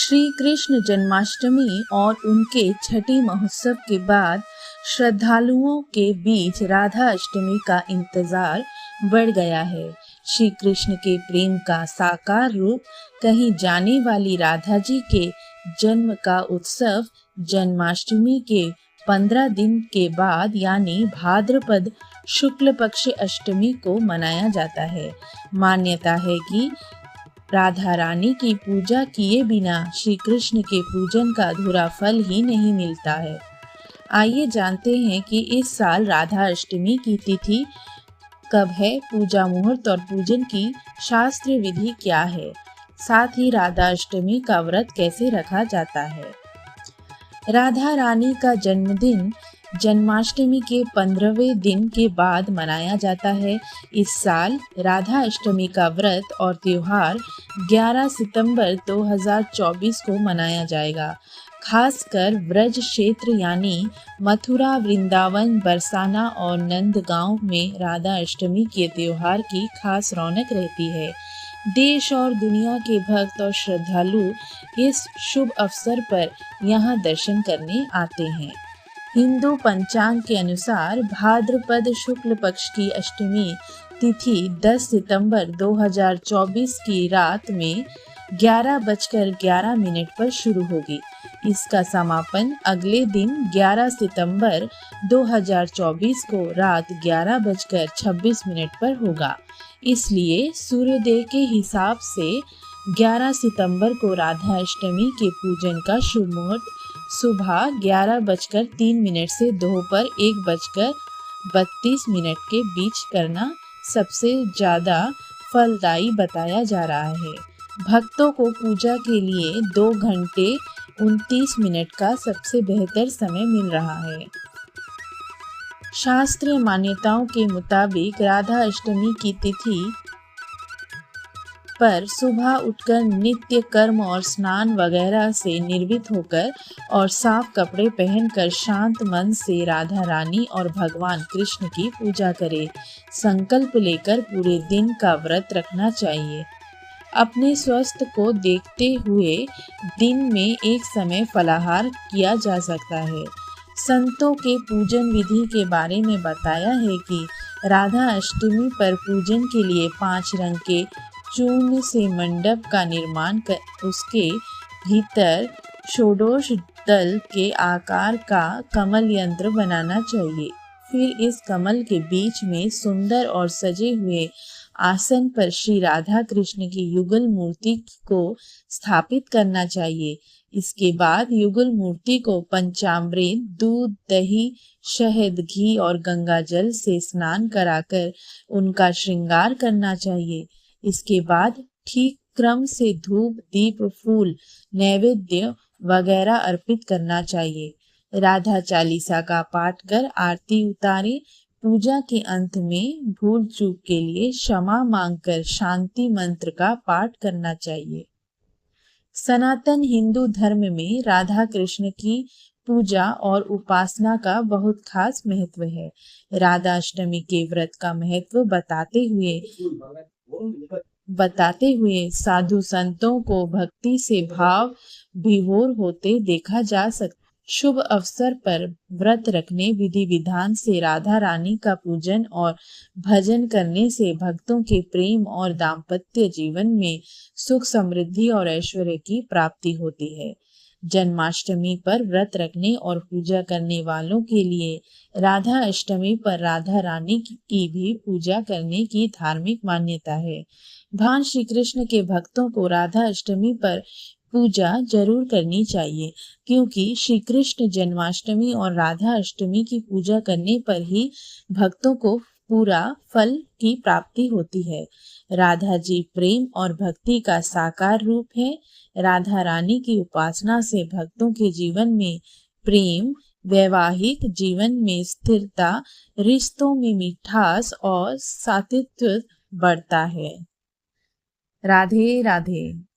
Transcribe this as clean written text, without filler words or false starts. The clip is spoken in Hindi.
श्री कृष्ण जन्माष्टमी और उनके छठी महोत्सव के बाद श्रद्धालुओं के बीच राधा अष्टमी का इंतजार बढ़ गया है। श्री कृष्ण के प्रेम का साकार रूप कहीं जाने वाली राधा जी के जन्म का उत्सव जन्माष्टमी के 15 दिन के बाद यानी भाद्रपद शुक्ल पक्ष अष्टमी को मनाया जाता है। मान्यता है कि राधा रानी की पूजा किए बिना श्री कृष्ण के पूजन का अधूरा फल ही नहीं मिलता है। आइए जानते हैं कि इस साल राधा अष्टमी की तिथि कब है, पूजा मुहूर्त और पूजन की शास्त्रीय विधि क्या है, साथ ही राधा अष्टमी का व्रत कैसे रखा जाता है। राधा रानी का जन्मदिन जन्माष्टमी के 15वें दिन के बाद मनाया जाता है। इस साल राधा अष्टमी का व्रत और त्योहार 11 सितंबर 2024 को मनाया जाएगा। खासकर ब्रज क्षेत्र यानी मथुरा, वृंदावन, बरसाना और नंदगांव में राधा अष्टमी के त्योहार की खास रौनक रहती है। देश और दुनिया के भक्त और श्रद्धालु इस शुभ अवसर पर यहाँ दर्शन करने आते हैं। हिंदू पंचांग के अनुसार भाद्रपद शुक्ल पक्ष की अष्टमी तिथि 10 सितंबर 2024 की रात में 11:11 पर शुरू होगी। इसका समापन अगले दिन 11 सितंबर 2024 को रात 11:26 पर होगा। इसलिए सूर्योदय के हिसाब से 11 सितंबर को राधा अष्टमी के पूजन का शुभ मुहूर्त सुबह 11:03 से दोपहर 1:32 के बीच करना सबसे ज़्यादा फलदायी बताया जा रहा है। भक्तों को पूजा के लिए 2 घंटे 29 मिनट का सबसे बेहतर समय मिल रहा है। शास्त्रीय मान्यताओं के मुताबिक राधा अष्टमी की तिथि पर सुबह उठकर नित्य कर्म और स्नान वगैरह से निर्वित होकर और साफ कपड़े पहनकर शांत मन से राधा रानी और भगवान कृष्ण की पूजा करें। संकल्प लेकर पूरे दिन का व्रत रखना चाहिए। अपने स्वास्थ्य को देखते हुए दिन में एक समय फलाहार किया जा सकता है। संतों के पूजन विधि के बारे में बताया है कि राधा अष्टमी पर पूजन के लिए 5 रंग के चूर्ण से मंडप का निर्माण कर उसके भीतर षोडश दल के आकार का कमल यंत्र बनाना चाहिए। फिर इस कमल के बीच में सुंदर और सजे हुए आसन पर श्री राधा कृष्ण की युगल मूर्ति को स्थापित करना चाहिए। इसके बाद युगल मूर्ति को पंचामृत, दूध, दही, शहद, घी और गंगा जल से स्नान कराकर उनका श्रृंगार करना चाहिए। इसके बाद ठीक क्रम से धूप, दीप, फूल, नैवेद्य वगैरह अर्पित करना चाहिए। राधा चालीसा का पाठ कर आरती उतारे। पूजा के अंत में भूल चूक के लिए क्षमा मांगकर शांति मंत्र का पाठ करना चाहिए। सनातन हिंदू धर्म में राधा कृष्ण की पूजा और उपासना का बहुत खास महत्व है। राधा अष्टमी के व्रत का महत्व बताते हुए साधु संतों को भक्ति से भाव विभोर होते देखा जा सकता। शुभ अवसर पर व्रत रखने, विधि विधान से राधा रानी का पूजन और भजन करने से भक्तों के प्रेम और दाम्पत्य जीवन में सुख, समृद्धि और ऐश्वर्य की प्राप्ति होती है। जन्माष्टमी पर व्रत रखने और पूजा करने वालों के लिए राधा अष्टमी पर राधा रानी की भी पूजा करने की धार्मिक मान्यता है। भगवान श्री कृष्ण के भक्तों को राधा अष्टमी पर पूजा जरूर करनी चाहिए, क्योंकि श्री कृष्ण जन्माष्टमी और राधा अष्टमी की पूजा करने पर ही भक्तों को पूरा फल की प्राप्ति होती है। राधा जी प्रेम और भक्ति का साकार रूप है। राधा रानी की उपासना से भक्तों के जीवन में प्रेम, वैवाहिक जीवन में स्थिरता, रिश्तों में मिठास और सातत्य बढ़ता है। राधे राधे।